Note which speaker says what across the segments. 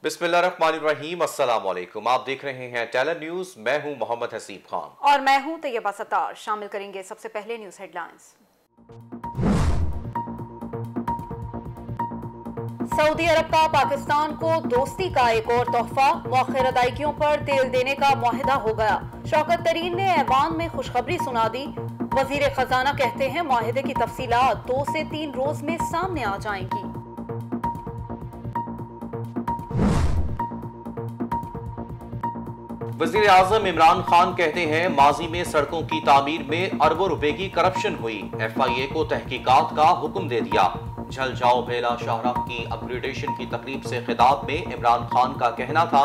Speaker 1: बिस्मिल्लाहिर्रहमानिर्रहीम, अस्सलाम वालेकुम। आप देख रहे हैं टेलर न्यूज। मैं हूं मोहम्मद हसीब खान
Speaker 2: और मैं हूं तैयबा सत्तार। शामिल करेंगे सबसे पहले न्यूज हेडलाइंस। सऊदी अरब का पाकिस्तान को दोस्ती का एक और तोहफा, मौखर अदायगियों पर तेल देने का मुआहिदा हो गया। शौकत तरीन ने ऐवान में खुशखबरी सुना दी। वजीर खजाना कहते हैं मुआहिदे की तफसीलात 2 से 3 रोज में सामने आ जाएंगी।
Speaker 1: वजीर आजम इमरान खान कहते हैं माजी में सड़कों की तामीर में अरबों रुपए की करप्शन हुई। FIA को तहकीकात का हुक्म दे दिया। झलजाओ बेला शाहराह की अपग्रेडेशन की तकरीब से खिताब में इमरान खान का कहना था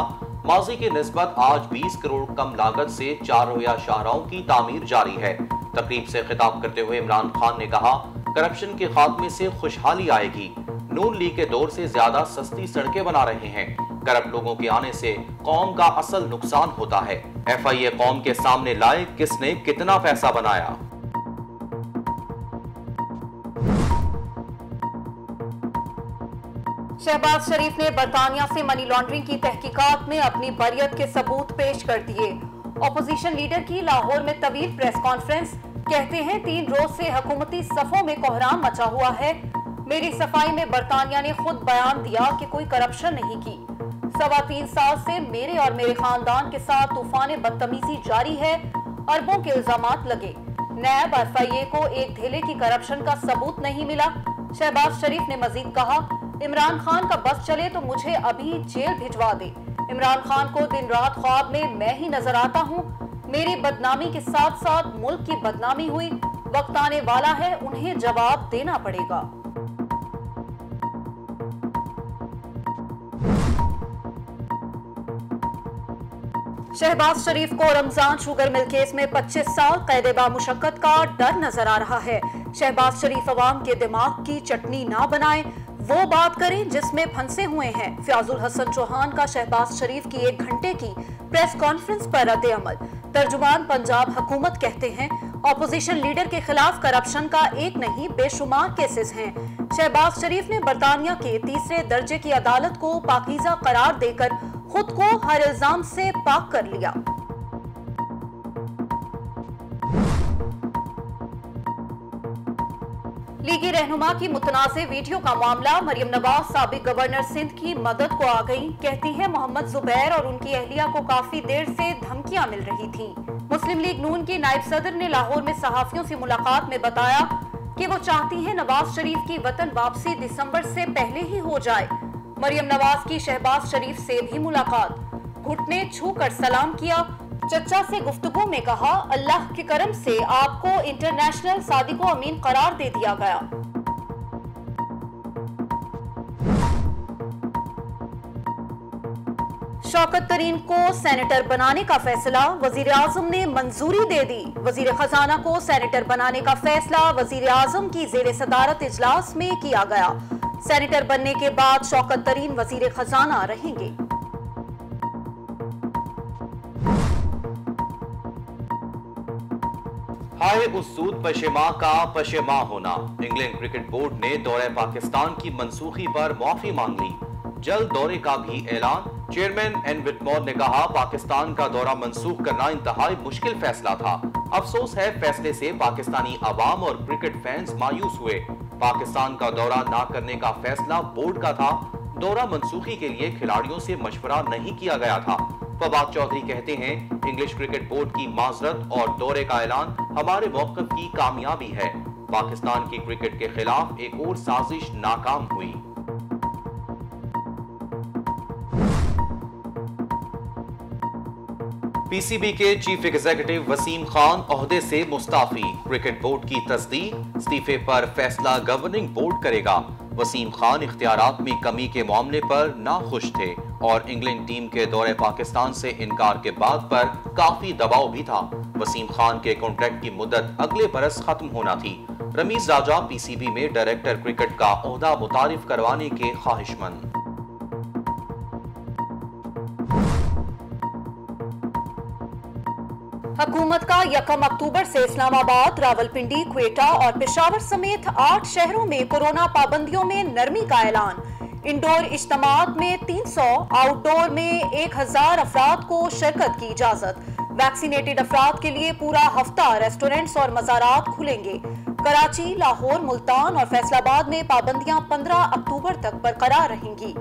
Speaker 1: माजी की निस्बत आज 20 करोड़ कम लागत से 4 रोया शाहराहों की तामीर जारी है। तकरीब से खिताब करते हुए इमरान खान ने कहा करप्शन के खात्मे से खुशहाली आएगी। नून लीग के दौर से ज्यादा सस्ती सड़कें बना रहे हैं। करप्ट लोगों के आने से कौम का असल नुकसान होता है। FIA कौम के सामने लाए किसने कितना पैसा बनाया।
Speaker 2: शहबाज शरीफ ने बरतानिया से मनी लॉन्ड्रिंग की तहकीकात में अपनी बरियत के सबूत पेश कर दिए। ऑपोजिशन लीडर की लाहौर में तवील प्रेस कॉन्फ्रेंस, कहते हैं 3 रोज से हुकूमती सफों में कोहराम मचा हुआ है। मेरी सफाई में बरतानिया ने खुद बयान दिया कि कोई करप्शन नहीं की। 3.25 साल से मेरे और मेरे खानदान के साथ तूफान बदतमीजी जारी है। अरबों के इल्जामात लगे। नैब FIA को एक धेले की करप्शन का सबूत नहीं मिला। शहबाज शरीफ ने मजीद कहा इमरान खान का बस चले तो मुझे अभी जेल भिजवा दे। इमरान खान को दिन रात ख्वाब में मैं ही नजर आता हूँ। मेरी बदनामी के साथ साथ मुल्क की बदनामी हुई। वक्त आने वाला है उन्हें जवाब देना पड़ेगा। शहबाज शरीफ को रमजान शुगर मिल केस में 25 साल कैद बामुशक्कत का डर नजर आ रहा है। शहबाज शरीफ अवाम के दिमाग की चटनी ना बनाए, वो बात करें जिसमें फंसे हुए हैं। फयाजुल हसन चौहान का शहबाज शरीफ की 1 घंटे की प्रेस कॉन्फ्रेंस पर रद्द अमल। तर्जुमान पंजाब हुकूमत कहते हैं ऑपोजिशन लीडर के खिलाफ करप्शन का एक नहीं बेशुमार केसेस हैं। शहबाज शरीफ ने बरतानिया के 3रे दर्जे की अदालत को पाकीज़ा करार देकर खुद को हर इल्जाम से पाक कर लिया। लीगी रहनुमा की मुतनाज़े वीडियो का मामला, मरियम नवाज साबिक गवर्नर सिंध की मदद को आ गई। कहती है मोहम्मद जुबैर और उनकी अहलिया को काफी देर से धमकियां मिल रही थी। मुस्लिम लीग नून की नायब सदर ने लाहौर में सहाफियों से मुलाकात में बताया कि वो चाहती हैं नवाज शरीफ की वतन वापसी दिसंबर से पहले ही हो जाए। मरियम नवाज की शहबाज शरीफ से भी मुलाकात, घुटने छू कर सलाम किया। चचा से गुफ्तगू में कहा अल्लाह के करम से आपको इंटरनेशनल सादिको अमीन करार दे दिया गया। शौकत तरीन को सेनेटर बनाने का फैसला, वजीर आजम ने मंजूरी दे दी। वजीर खजाना को सेनेटर बनाने का फैसला वजीर आजम की जेर सदारत इजलास में किया गया। सेनेटर बनने के बाद शौकत तरीन वजीर खजाना रहेंगे।
Speaker 1: हाय उस सूद पशेमा का पशेमा होना। इंग्लैंड क्रिकेट बोर्ड ने दौरे पाकिस्तान की मनसूखी पर माफी मांग ली। जल्द दौरे का भी ऐलान। चेयरमैन एन विटमोर ने कहा पाकिस्तान का दौरा मनसूख करना इंतहाई मुश्किल फैसला था। अफसोस है फैसले से पाकिस्तानी अवाम और क्रिकेट फैंस मायूस हुए। पाकिस्तान का दौरा ना करने का फैसला बोर्ड का था। दौरा मनसूखी के लिए खिलाड़ियों से मशवरा नहीं किया गया था। फवाद चौधरी कहते हैं इंग्लिश क्रिकेट बोर्ड की माजरत और दौरे का ऐलान हमारे मौक़िफ़ की कामयाबी है। पाकिस्तान की क्रिकेट के खिलाफ एक और साजिश नाकाम हुई। PCB के चीफ एग्जीक्यूटिव वसीम खान ओहदे से मुस्ताफी। क्रिकेट बोर्ड की तस्दीक, इस्तीफे पर फैसला गवर्निंग बोर्ड करेगा। वसीम खान इख्तियारात में कमी के मामले पर नाखुश थे और इंग्लैंड टीम के दौरे पाकिस्तान से इनकार के बाद पर काफी दबाव भी था। वसीम खान के कॉन्ट्रैक्ट की मुद्दत अगले बरस खत्म होना थी। रमीज राजा PCB में डायरेक्टर क्रिकेट का ओहदा मुतारिफ करवाने के ख्वाहिशमंद।
Speaker 2: हुकूमत का 1 अक्टूबर से इस्लामाबाद, रावलपिंडी, क्वेटा और पेशावर समेत 8 शहरों में कोरोना पाबंदियों में नरमी का ऐलान। इंडोर इज्तिमात में 300, आउटडोर में 1000 अफराद को शिरकत की इजाजत। वैक्सीनेटेड अफराद के लिए पूरा हफ्ता रेस्टोरेंट्स और मज़ारात खुलेंगे। कराची, लाहौर, मुल्तान और फैसलाबाद में पाबंदियां 15 अक्टूबर तक बरकरार रहेंगी।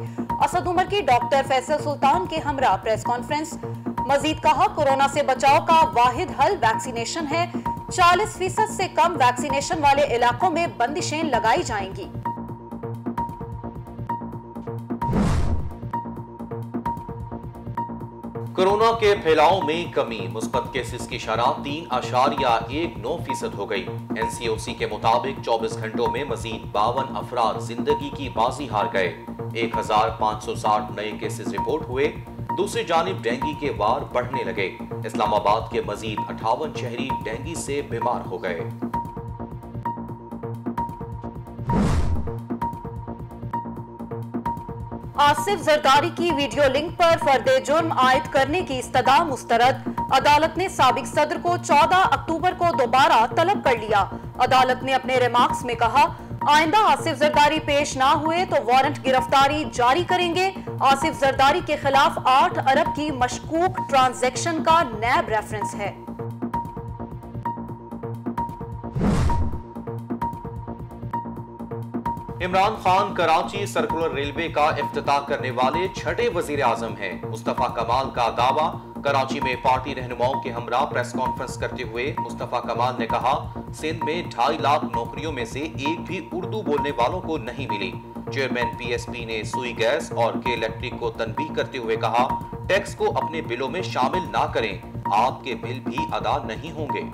Speaker 2: असद उमर की डॉक्टर फैसल सुल्तान के हमरा प्रेस कॉन्फ्रेंस। मजीद कहा, कोरोना से बचाव का वाहिद हल वैक्सीनेशन है। 40% से कम वैक्सीनेशन वाले इलाकों में बंदिशें लगाई जाएंगी।
Speaker 1: कोरोना के फैलाव में कमी, मुस्बत केसेस की शरह 3.19% हो गई। एनसीओसी के मुताबिक 24 घंटों में मजीद 52 अफराद जिंदगी की बाजी हार गए। 1560 नए केसेस रिपोर्ट हुए। दूसरी जानिब डेंगू के वार बढ़ने लगे। इस्लामाबाद के मजीद 58 शहरी डेंगू से बीमार हो गए।
Speaker 2: आसिफ जरदारी की वीडियो लिंक पर फर्दे जुर्म आयद करने की इस्तदा मुस्तरद। अदालत ने साबिक सदर को 14 अक्टूबर को दोबारा तलब कर लिया। अदालत ने अपने रिमार्क्स में कहा, आइंदा आसिफ जरदारी पेश ना हुए तो वारंट गिरफ्तारी जारी करेंगे। आसिफ जरदारी के खिलाफ 8 अरब की मशकूक ट्रांजैक्शन का नैब रेफरेंस है।
Speaker 1: इमरान खान कराची सर्कुलर रेलवे का इफ्तिताह करने वाले छठे वजीर आजम हैं। मुस्तफा कमाल का दावा। कराची में पार्टी रहनुमाओं के हमरा प्रेस कॉन्फ्रेंस करते हुए मुस्तफा कमाल ने कहा, सिंध में 2.5 लाख नौकरियों में से एक भी उर्दू बोलने वालों को नहीं मिली। चेयरमैन पीएसपी ने सुई गैस और के इलेक्ट्रिक को तनबीह करते हुए कहा, टैक्स को अपने बिलों में शामिल ना करें, आपके बिल भी अदा नहीं होंगे।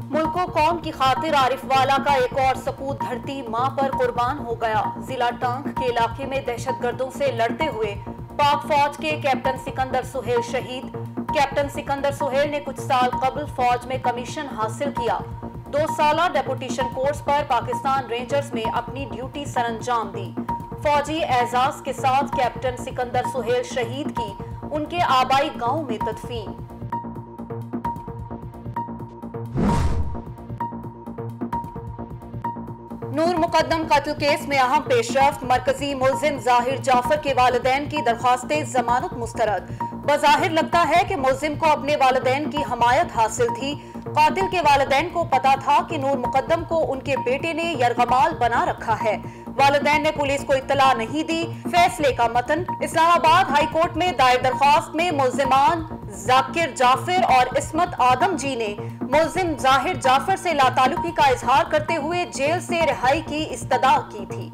Speaker 2: मुल्क को कौम की खातिर आरिफ वाला का एक और सपूत धरती मां पर कुर्बान हो गया। जिला टांग के इलाके में दहशतगर्दों से लड़ते हुए पाक फौज के कैप्टन सिकंदर सुहेल शहीद। कैप्टन सिकंदर सुहेल ने कुछ साल कबल फौज में कमीशन हासिल किया। 2 साला डेपुटेशन कोर्स पर पाकिस्तान रेंजर्स में अपनी ड्यूटी सरअंजाम दी। फौजी एजाज के साथ कैप्टन सिकंदर सुहेल शहीद की उनके आबाई गांव में तदफीन। नूर मुकद्दम कत्ल केस में अहम पेशरफ्त। मरकजी मुल्जिम जाहिर जाफर के वालिदैन की दरख्वास्तें जमानत मुस्तरद। बज़ाहिर लगता है कि मुल्जिम को अपने वालिदैन की हमायत हासिल थी। कातिल के वालिदैन को पता था कि नूर मुकद्दम को उनके बेटे ने यरगमाल बना रखा है। वालिदैन ने पुलिस को इत्तला नहीं दी। फैसले का मतन। इस्लामाबाद हाई कोर्ट में दायर दरख्वास्त में मुल्जिमान जाकिर जाफर और इस्मत आदम जी ने मुल्जिम जाहिर जाफर से लाताल्लुकी का इजहार करते हुए जेल से रिहाई की इस्तदा की थी।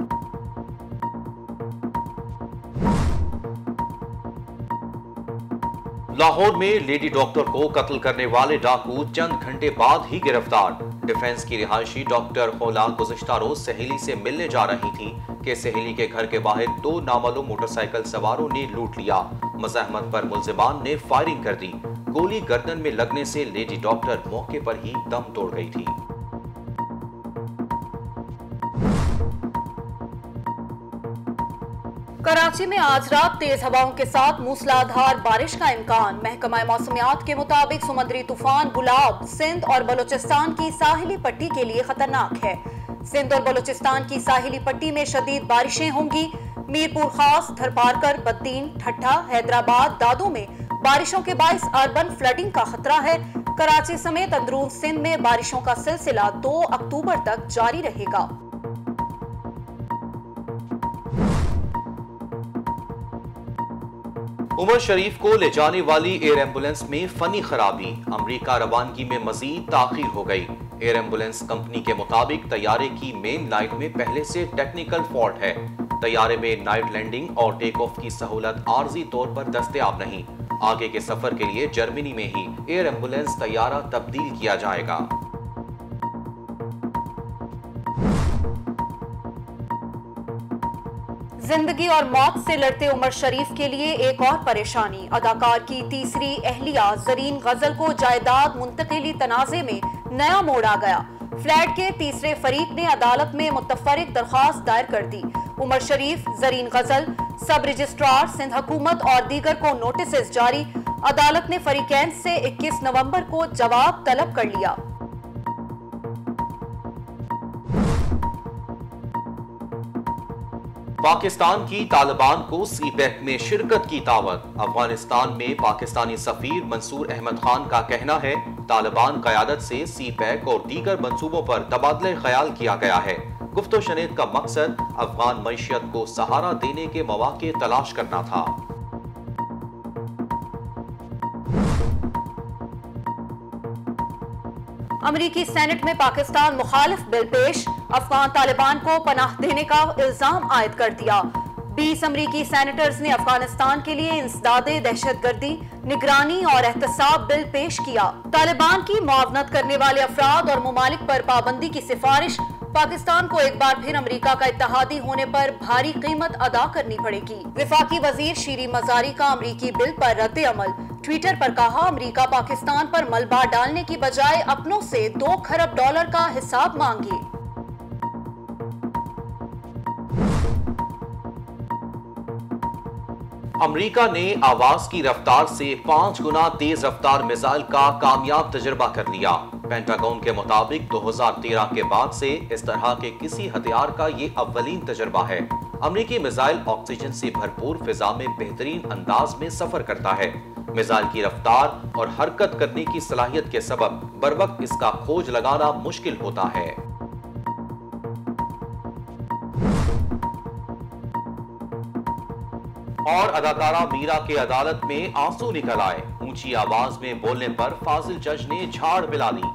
Speaker 1: लाहौर में लेडी डॉक्टर को कत्ल करने वाले डाकू चंद घंटे बाद ही गिरफ्तार। डिफेंस की रिहायशी डॉक्टर होला गुज़िश्ता रोज सहेली से मिलने जा रही थी कि सहेली के घर के बाहर 2 नामालूम मोटरसाइकिल सवारों ने लूट लिया। मज़ाहमत पर मुल्जिमान ने फायरिंग कर दी। गोली गर्दन में लगने से लेडी डॉक्टर मौके पर ही दम तोड़ गई थी।
Speaker 2: कराची में आज रात तेज हवाओं के साथ मूसलाधार बारिश का इम्कान। महकमा मौसमियात के मुताबिक समुद्री तूफान गुलाब सिंध और बलूचिस्तान की साहिली पट्टी के लिए खतरनाक है। सिंध और बलूचिस्तान की साहिली पट्टी में शदीद बारिशें होंगी। मीरपुर खास, थरपारकर, बद्दीन, ठट्ठा, हैदराबाद, दादो में बारिशों के बाइस अर्बन फ्लडिंग का खतरा है। कराची समेत अंदरून सिंध में बारिशों का सिलसिला 2 अक्टूबर तक जारी रहेगा।
Speaker 1: उमर शरीफ को ले जाने वाली एयर एम्बुलेंस में फनी खराबी। अमरीका रवानगी में मजीद ताखीर हो गई। एयर एम्बुलेंस कंपनी के मुताबिक तैयारे की मेन लाइन में पहले से टेक्निकल फॉल्ट है। तैयारे में नाइट लैंडिंग और टेक ऑफ की सहूलत आर्जी तौर पर दस्तयाब नहीं। आगे के सफर के लिए जर्मनी में ही एयर एम्बुलेंस तैयारा तब्दील किया जाएगा।
Speaker 2: जिंदगी और मौत से लड़ते उमर शरीफ के लिए एक और परेशानी। अदाकार की तीसरी अहलिया जरीन गजल को जायदाद मुंतकिली तनाज़े में नया मोड़ आ गया। फ्लैट के तीसरे फरीक ने अदालत में मुतफरिक दरख्वास्त दायर कर दी। उमर शरीफ, जरीन गजल, सब रजिस्ट्रार, सिंध हुकूमत और दीगर को नोटिस जारी। अदालत ने फरीकैन से 21 नवंबर को जवाब तलब कर लिया।
Speaker 1: पाकिस्तान की तालिबान को सीपैक में शिरकत की दावत। अफगानिस्तान में पाकिस्तानी सफीर मंसूर अहमद खान का कहना है तालिबान क़यादत से सीपैक और दीगर मंसूबों पर तबादले ख्याल किया गया है। गुफ्तो-शनीद का मकसद अफगान मईशत को सहारा देने के मौके तलाश करना था।
Speaker 2: अमरीकी सेनेट में पाकिस्तान मुखालिफ बिल पेश, अफगान तालिबान को पनाह देने का इल्जाम आयद कर दिया। 20 अमरीकी सेनेटर्स ने अफगानिस्तान के लिए इंसदादे दहशतगर्दी, निगरानी और एहतसाब बिल पेश किया। तालिबान की मुआवनत करने वाले अफराद और ममालिक पर पाबंदी की सिफारिश, पाकिस्तान को एक बार फिर अमेरिका का इत्तेहादी होने पर भारी कीमत अदा करनी पड़ेगी। वफाकी वजीर शीरी मजारी का अमरीकी बिल पर रद्द अमल, ट्विटर पर कहा अमेरिका पाकिस्तान पर मलबा डालने की बजाय अपनों से $2 खरब का हिसाब मांगे।
Speaker 1: अमेरिका ने आवाज की रफ्तार से 5 गुना तेज रफ्तार मिसाइल का कामयाब तजुर्बा कर लिया। पेंटागन के मुताबिक 2013 के बाद से इस तरह के किसी हथियार का ये अव्वलीन तजुर्बा है। अमेरिकी मिसाइल ऑक्सीजन से भरपूर फिजा में बेहतरीन अंदाज में सफर करता है। मिसाइल की रफ्तार और हरकत करने की सलाहियत के सबब बरवक्त इसका खोज लगाना मुश्किल होता है। और अदाकारा मीरा के अदालत में आंसू निकल आए। ऊंची आवाज में बोलने पर फाजिल जज ने झाड़ पिला दी।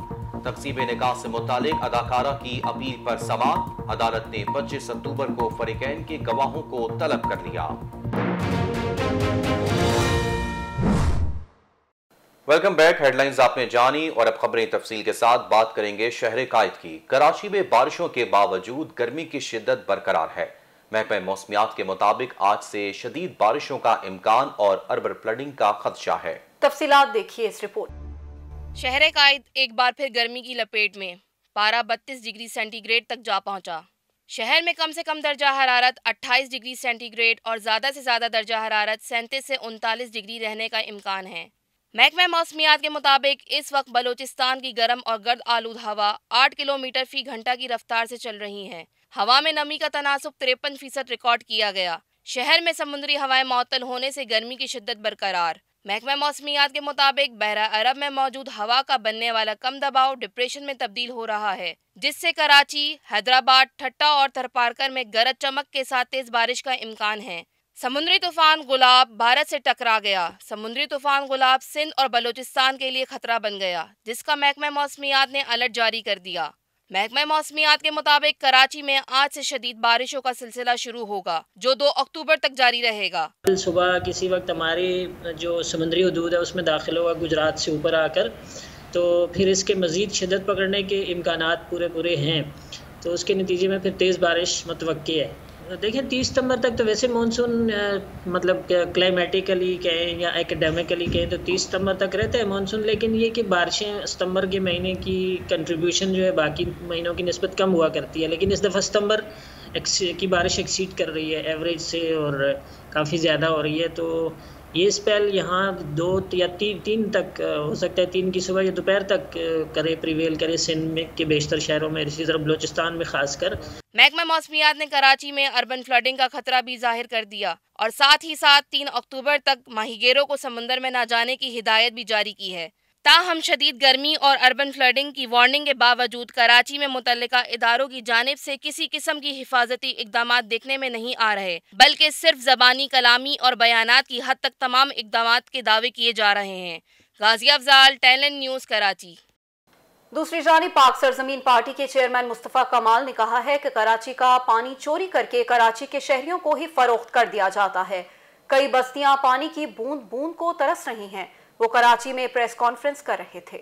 Speaker 1: तकसीब निकाह से मुतालिक अदाकारा की अपील पर समाअत, अदालत ने 25 अक्टूबर को फरीकैन के गवाहों को तलब कर लिया। Welcome back. हेडलाइंस आपने जानी और अब खबरें तफसील के साथ बात करेंगे शहर कायद की। कराची में बारिशों के बावजूद गर्मी की शिद्दत बरकरार है। महकमा मौसमियात के मुताबिक आज से शदीद बारिशों का इम्कान और अर्बन फ्लडिंग का खदशा है।
Speaker 2: तफसीलात देखिए इस रिपोर्ट।
Speaker 3: शहर कायद एक बार फिर गर्मी की लपेट में। पारा 32 डिग्री सेंटीग्रेड तक जा पहुंचा। शहर में कम से कम दर्जा हरारत 28 डिग्री सेंटीग्रेड और ज़्यादा से ज़्यादा दर्जा हरारत 37 से 39 डिग्री रहने का इम्कान है। महकमा मौसमियात के मुताबिक इस वक्त बलोचिस्तान की गर्म और गर्द आलूद हवा 8 किलोमीटर फी घंटा की रफ्तार से चल रही है। हवा में नमी का तनासुब 53% रिकॉर्ड किया गया। शहर में समुद्री हवाएं मअतल होने से गर्मी की शिद्दत बरकरार। महकमा मौसमियात के मुताबिक बहरा अरब में मौजूद हवा का बनने वाला कम दबाव डिप्रेशन में तब्दील हो रहा है, जिससे कराची, हैदराबाद, ठट्टा और थरपारकर में गरज चमक के साथ तेज बारिश का इम्कान है। समुद्री तूफान गुलाब भारत से टकरा गया। समुद्री तूफान गुलाब सिंध और बलोचिस्तान के लिए खतरा बन गया, जिसका महकमा मौसमियात ने अलर्ट जारी कर दिया। महकमा मौसमियात के मुताबिक कराची में आज से शदीद बारिशों का सिलसिला शुरू होगा, जो 2 अक्टूबर तक जारी रहेगा।
Speaker 4: कल सुबह किसी वक्त हमारी जो समुद्री हदूद है उसमें दाखिल हुआ गुजरात से ऊपर आकर, तो फिर इसके मज़ीद शिद्दत पकड़ने के इम्कानात पूरे हैं, तो उसके नतीजे में फिर तेज़ बारिश मुतवक्की है। देखें 30 सितंबर तक तो वैसे मानसून मतलब क्लाइमेटिकली कहें या एकेडमिकली कहें तो 30 सितंबर तक रहता है मानसून, लेकिन ये कि बारिशें सितंबर के महीने की कंट्रीब्यूशन जो है बाकी महीनों की निस्बत कम हुआ करती है, लेकिन इस दफ़ा सितंबर की बारिश एक्सीड कर रही है एवरेज से और काफ़ी ज़्यादा हो रही है। तो ये स्पेल यहाँ 2 या 3 तक हो सकता है, 3 की सुबह या दोपहर तक करे प्रिवेल करे सिंध में के बेशतर शहरों में, इसी तरह बलोचिस्तान में खासकर।
Speaker 3: महकमा मौसमियात ने कराची में अर्बन फ्लडिंग का खतरा भी जाहिर कर दिया और साथ ही साथ 3 अक्टूबर तक माहीगीरों को समंदर में न जाने की हिदायत भी जारी की है। ताहम शदीद गर्मी और अर्बन फ्लडिंग की वार्निंग के बावजूद कराची में मुतल्लिका इदारों की जानिब से किसी किस्म की हिफाजती इकदाम देखने में नहीं आ रहे, बल्कि सिर्फ ज़बानी कलामी और बयानात की हद तक तमाम इकदाम के दावे किए जा रहे हैं। गाजी अफजाल, टैलेंट न्यूज़, कराची।
Speaker 2: दूसरी जानिब पाक सरजमीन पार्टी के चेयरमैन मुस्तफ़ा कमाल ने कहा है कि कराची का पानी चोरी करके कराची के शहरियों को ही फरोख्त कर दिया जाता है। कई बस्तियां पानी की बूंद बूंद को तरस रही हैं। वो कराची में प्रेस कॉन्फ्रेंस कर रहे थे।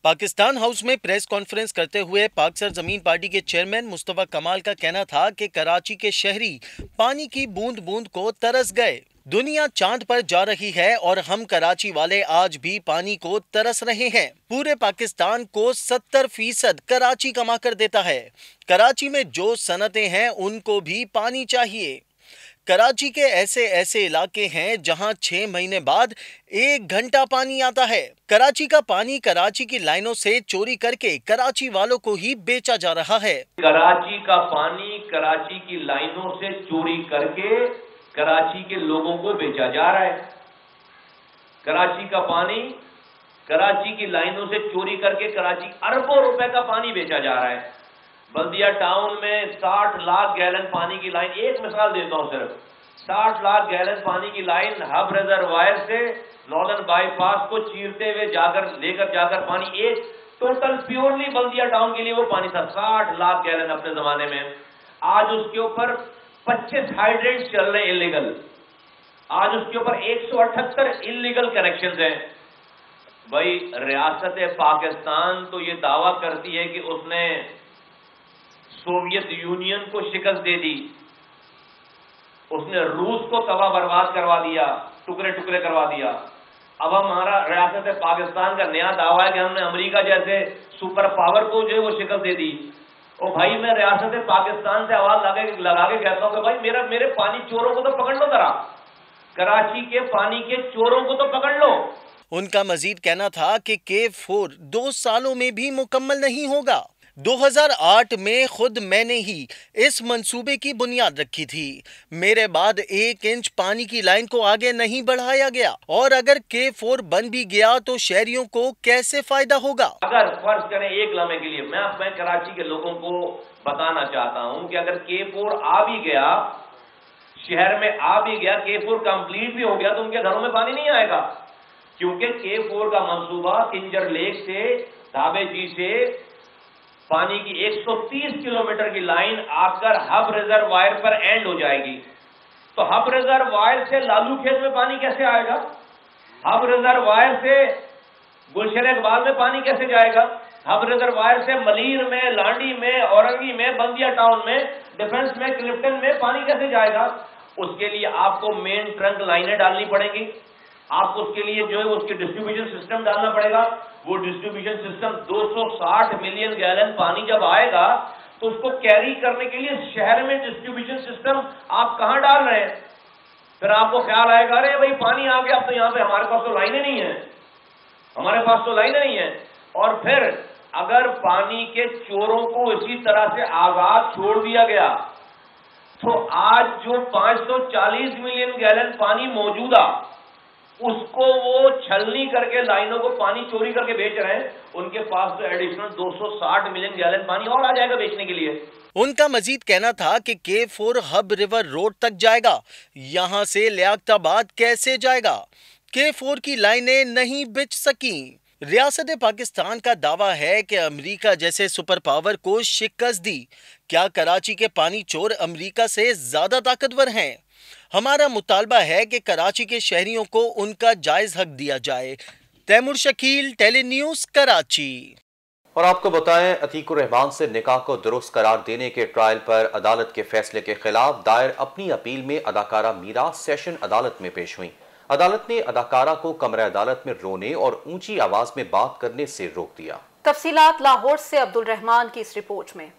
Speaker 5: पाकिस्तान हाउस में प्रेस कॉन्फ्रेंस करते हुए पाक सरजमीन पार्टी के चेयरमैन मुस्तफ़ा कमाल का कहना था कि कराची के शहरी पानी की बूंद बूंद को तरस गए। दुनिया चांद पर जा रही है और हम कराची वाले आज भी पानी को तरस रहे हैं। पूरे पाकिस्तान को 70% कराची कमा कर देता है। कराची में जो सनतें हैं उनको भी पानी चाहिए। कराची के ऐसे इलाके हैं जहां 6 महीने बाद 1 घंटा पानी आता है। कराची का पानी कराची की लाइनों से चोरी करके कराची वालों को ही बेचा जा रहा है।
Speaker 6: कराची का पानी कराची की लाइनों से चोरी करके कराची के लोगों को बेचा जा रहा है। कराची का पानी कराची की लाइनों से चोरी करके कराची अरबों रुपए का पानी बेचा जा रहा है। बल्दिया टाउन में 60 लाख गैलन पानी की लाइन, एक मिसाल देता हूं, सिर्फ 60 लाख गैलन पानी की लाइन हब रिजर्वायर से नॉर्दर्न बाईपास को चीरते हुए लेकर जाकर पानी, एक टोटल प्योरली बल्दिया टाउन के लिए वो पानी था 60 लाख गैलन अपने जमाने में। आज उसके ऊपर 25 हाइड्रेंट्स चल रहे हैं इलीगल। आज उसके ऊपर 178 इलीगल कनेक्शंस हैं। भाई रियासत पाकिस्तान तो ये दावा करती है कि उसने सोवियत यूनियन को शिकस्त दे दी, उसने रूस को तबाह बर्बाद करवा दिया, टुकड़े टुकड़े करवा दिया। अब हमारा रियासत पाकिस्तान का नया दावा है कि हमने अमेरिका जैसे सुपर पावर को जो है वो शिकस्त दे दी। और भाई मैं रियासत पाकिस्तान से आवाज लगा के कहता हूं कि भाई मेरे पानी चोरों को तो पकड़ लो, जरा कराची के पानी के चोरों को तो पकड़ लो।
Speaker 5: उनका मजीद कहना था कि K4 2 सालों में भी मुकम्मल नहीं होगा। 2008 में खुद मैंने ही इस मंसूबे की बुनियाद रखी थी। मेरे बाद 1 इंच पानी की लाइन को आगे नहीं बढ़ाया गया, और अगर K4 बन भी गया तो शहरियों को कैसे फायदा होगा।
Speaker 6: अगर फर्ज करें एक लम्हे के लिए, मैं कराची के लोगों को बताना चाहता हूं कि अगर K4 आ भी गया, शहर में आ भी गया, K4 कंप्लीट भी हो गया, तो उनके घरों में पानी नहीं आएगा, क्योंकि K4 का मंसूबा किंजर लेक से धाबे जी से पानी की 130 किलोमीटर की लाइन आकर हब रिजर्वायर पर एंड हो जाएगी। तो हब रिजर्वायर से लालू खेत में पानी कैसे आएगा? हब रिजर्वायर से गुलशन इकबाल में पानी कैसे जाएगा? हब रिजर्वायर से मलीर में, लांडी में, औरंगी में, बल्दिया टाउन में, डिफेंस में, क्लिफ्टन में पानी कैसे जाएगा? उसके लिए आपको मेन ट्रंक लाइनें डालनी पड़ेंगी, आपको उसके लिए जो है उसके डिस्ट्रीब्यूशन सिस्टम डालना पड़ेगा। वो डिस्ट्रीब्यूशन सिस्टम 260 मिलियन गैलन पानी जब आएगा तो उसको कैरी करने के लिए शहर में डिस्ट्रीब्यूशन सिस्टम आप कहां डाल रहे हैं? फिर आपको ख्याल आएगा अरे भाई पानी आ गया, अब तो यहां पे हमारे पास तो लाइनें नहीं है, हमारे पास तो लाइनें नहीं है। और फिर अगर पानी के चोरों को इसी तरह से आजाद छोड़ दिया गया तो आज जो 540 मिलियन गैलन पानी मौजूदा, उसको वो छलनी करके लाइनों को पानी चोरी करके बेच रहे हैं, उनके पास तो एडिशनल 260 मिलियन गैलन पानी और आ जाएगा बेचने के लिए।
Speaker 5: उनका मजीद कहना था कि K4 हब रिवर रोड तक जाएगा, यहां से लियाकताबाद कैसे जाएगा? K4 की लाइनें नहीं बिछ सकी। रियासत पाकिस्तान का दावा है कि अमेरिका जैसे सुपर पावर को शिकस्त दी। क्या कराची के पानी चोर अमेरिका से ज्यादा ताकतवर हैं? हमारा मुतालबा है कि कराची के शहरियों को उनका जायज हक दिया जाए। Taimur Shakeel, Tele News, Karachi.
Speaker 1: और आपको बताएं, अतीकुर रहमान से निकाह को दुरुस्त करार देने के ट्रायल पर अदालत के फैसले के खिलाफ दायर अपनी अपील में अदाकारा मीरा सेशन अदालत में पेश हुई। अदालत ने अदाकारा को कमरे अदालत में रोने और ऊंची आवाज में बात करने से रोक दिया।
Speaker 2: तफसीलात लाहौर से अब्दुल रहमान की इस रिपोर्ट में।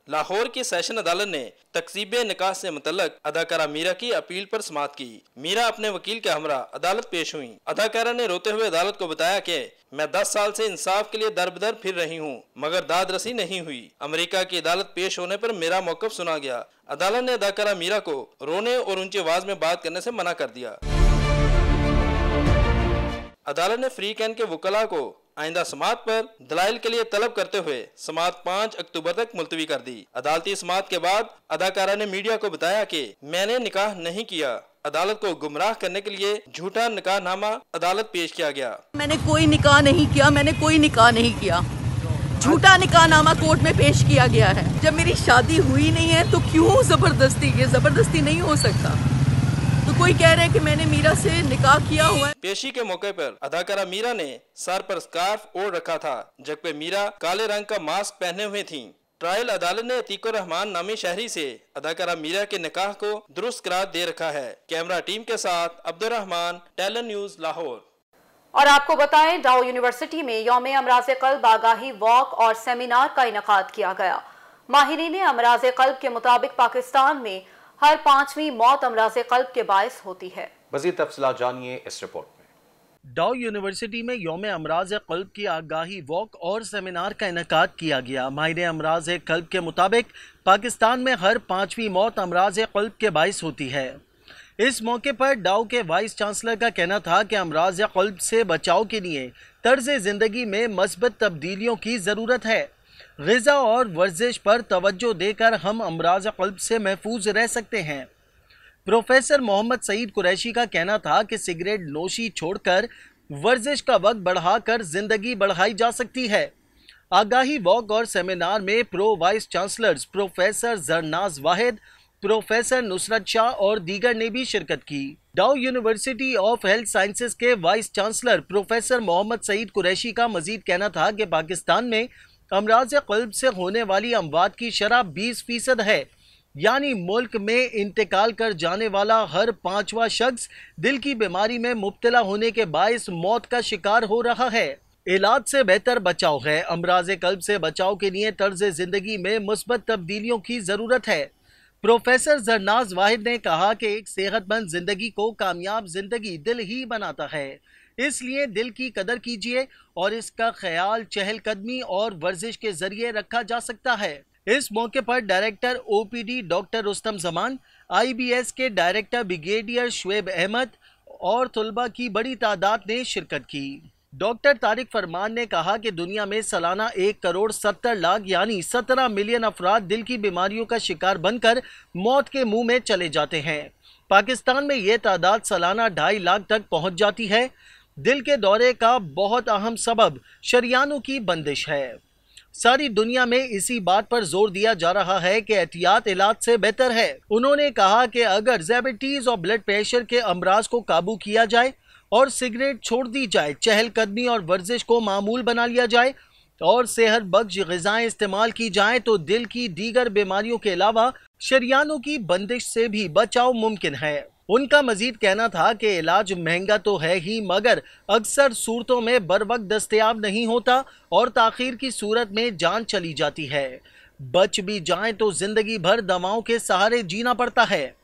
Speaker 7: लाहौर की सेशन अदालत ने तकसीब निकाह से मुतल्लक अदाकारा मीरा की अपील पर समाअत की। मीरा अपने वकील के हमरा अदालत पेश हुई। अदाकारा ने रोते हुए अदालत को बताया कि मैं 10 साल से इंसाफ के लिए दर बदर फिर रही हूँ, मगर दाद रसी नहीं हुई। अमेरिका की अदालत पेश होने पर मेरा मौक़िफ़ सुना गया। अदालत ने अदाकारा मीरा को रोने और ऊंची आवाज में बात करने से मना कर दिया। अदालत ने फ्री कैन के वकला को आइंदा समाअत पर दलाइल के लिए तलब करते हुए समाअत 5 अक्टूबर तक मुलतवी कर दी। अदालती समाअत के बाद अदाकारा ने मीडिया को बताया कि मैंने निकाह नहीं किया। अदालत को गुमराह करने के लिए झूठा निकाहनामा अदालत पेश किया गया।
Speaker 8: मैंने कोई निकाह नहीं किया, मैंने कोई निकाह नहीं किया। झूठा निकाहनामा कोर्ट में पेश किया गया है। जब मेरी शादी हुई नहीं है तो क्यों जबरदस्ती? ये जबरदस्ती नहीं हो सकता। तो कोई कह रहे हैं कि मैंने मीरा से निकाह किया हुआ है।
Speaker 7: पेशी के मौके पर अदाकारा मीरा ने सर पर स्कार्फ ओढ़ रखा था, जबकि मीरा काले रंग का मास्क पहने हुए थी। ट्रायल अदालत ने अतीकुर रहमान नामी शहरी से अदाकारा मीरा के निकाह को दुरुस्त करार दे रखा है। कैमरा टीम के साथ अब्दुल रहमान, टेली न्यूज़, लाहौर।
Speaker 2: और आपको बताएं, डाउ यूनिवर्सिटी में यौम अमराज़ क़ल्ब आगाही वॉक और सेमिनार का इनेकाद किया गया। माहिरीन अमराज क़ल्ब के मुताबिक पाकिस्तान में हर 5वीं मौत अमराज क़ल्ब के बायस होती है।
Speaker 1: मज़ीद तफसीलात जानिए इस रिपोर्ट में।
Speaker 5: डाउ यूनिवर्सिटी में यौम अमराज क़ल्ब की आगाही वॉक और सेमिनार का इनेकाद किया गया। माहिर अमराज क़ल्ब के मुताबिक पाकिस्तान में हर 5वीं मौत अमराज क़ल्ब के बायस होती है। इस मौके पर डाउ के वाइस चांसलर का कहना था कि अमराज क़ल्ब से बचाव के लिए तर्ज ज़िंदगी में मस्बत तब्दीलियों की ज़रूरत है। ग़िज़ा और वर्जिश पर तवज्जो देकर हम अमराज क़ल्ब से महफूज रह सकते हैं। प्रोफेसर मोहम्मद सईद कुरैशी का कहना था कि सिगरेट नोशी छोड़कर वर्जिश का वक्त बढ़ाकर ज़िंदगी बढ़ाई जा सकती है। आगाही वॉक और सेमिनार में pro vice chancellors professor Zarnaz Wahid, professor Nusrat Shah और दीगर ने भी शिरकत की। Dow university of health sciences के vice chancellor professor Mohammad Saeed Qureshi का मजीद कहना था कि पाकिस्तान में अमराज क़ल्ब से होने वाली अमवात की शरह 20% है, यानी मुल्क में इंतकाल कर जाने वाला हर 5वां शख्स दिल की बीमारी में मुब्तला होने के बायस मौत का शिकार हो रहा है। इलाज से बेहतर बचाव है। अमराज क़ल्ब से बचाव के लिए तर्ज ज़िंदगी में मुस्बत तब्दीलियों की ज़रूरत है। प्रोफेसर जरनाज वाहिद ने कहा कि एक सेहतमंद ज़िंदगी को कामयाब ज़िंदगी दिल ही बनाता है, इसलिए दिल की कदर कीजिए और इसका ख्याल चहलकदमी और वर्जिश के ज़रिए रखा जा सकता है। इस मौके पर director OPD doctor Rustam Zaman, IBS के डायरेक्टर ब्रिगेडियर शुएब अहमद और तुलबा की बड़ी तादाद ने शिरकत की। डॉक्टर तारिक फरमान ने कहा कि दुनिया में सालाना 1,70,00,000 यानी 17 मिलियन अफराद दिल की बीमारियों का शिकार बनकर मौत के मुंह में चले जाते हैं। पाकिस्तान में ये तादाद सालाना 2.5 लाख तक पहुंच जाती है। दिल के दौरे का बहुत अहम सबब शरियानों की बंदिश है। सारी दुनिया में इसी बात पर जोर दिया जा रहा है कि एहतियात इलाज से बेहतर है। उन्होंने कहा कि अगर डायबिटीज और ब्लड प्रेशर के अमराज को काबू किया जाए और सिगरेट छोड़ दी जाए, चहलकदमी और वर्जिश को मामूल बना लिया जाए और सेहत बख्श ग़िज़ाएं इस्तेमाल की जाएं, तो दिल की दीगर बीमारियों के अलावा शरियानों की बंदिश से भी बचाव मुमकिन है। उनका मजीद कहना था कि इलाज महंगा तो है ही, मगर अक्सर सूरतों में बर वक्त दस्तयाब नहीं होता और ताख़ीर की सूरत में जान चली जाती है। बच भी जाएं तो जिंदगी भर दवाओं के सहारे जीना पड़ता है।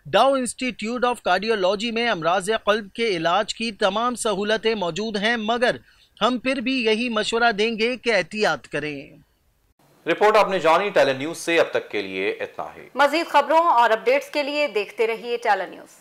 Speaker 5: डाउ इंस्टीट्यूट ऑफ कार्डियोलॉजी में अमराज क़ल्ब के इलाज की तमाम सहूलतें मौजूद हैं, मगर हम फिर भी यही मशवरा देंगे कि एहतियात करें।
Speaker 1: रिपोर्ट आपने जानी। टेली न्यूज़ से अब तक के लिए इतना ही।
Speaker 2: मज़ीद खबरों और अपडेट्स के लिए देखते रहिए टेली न्यूज़।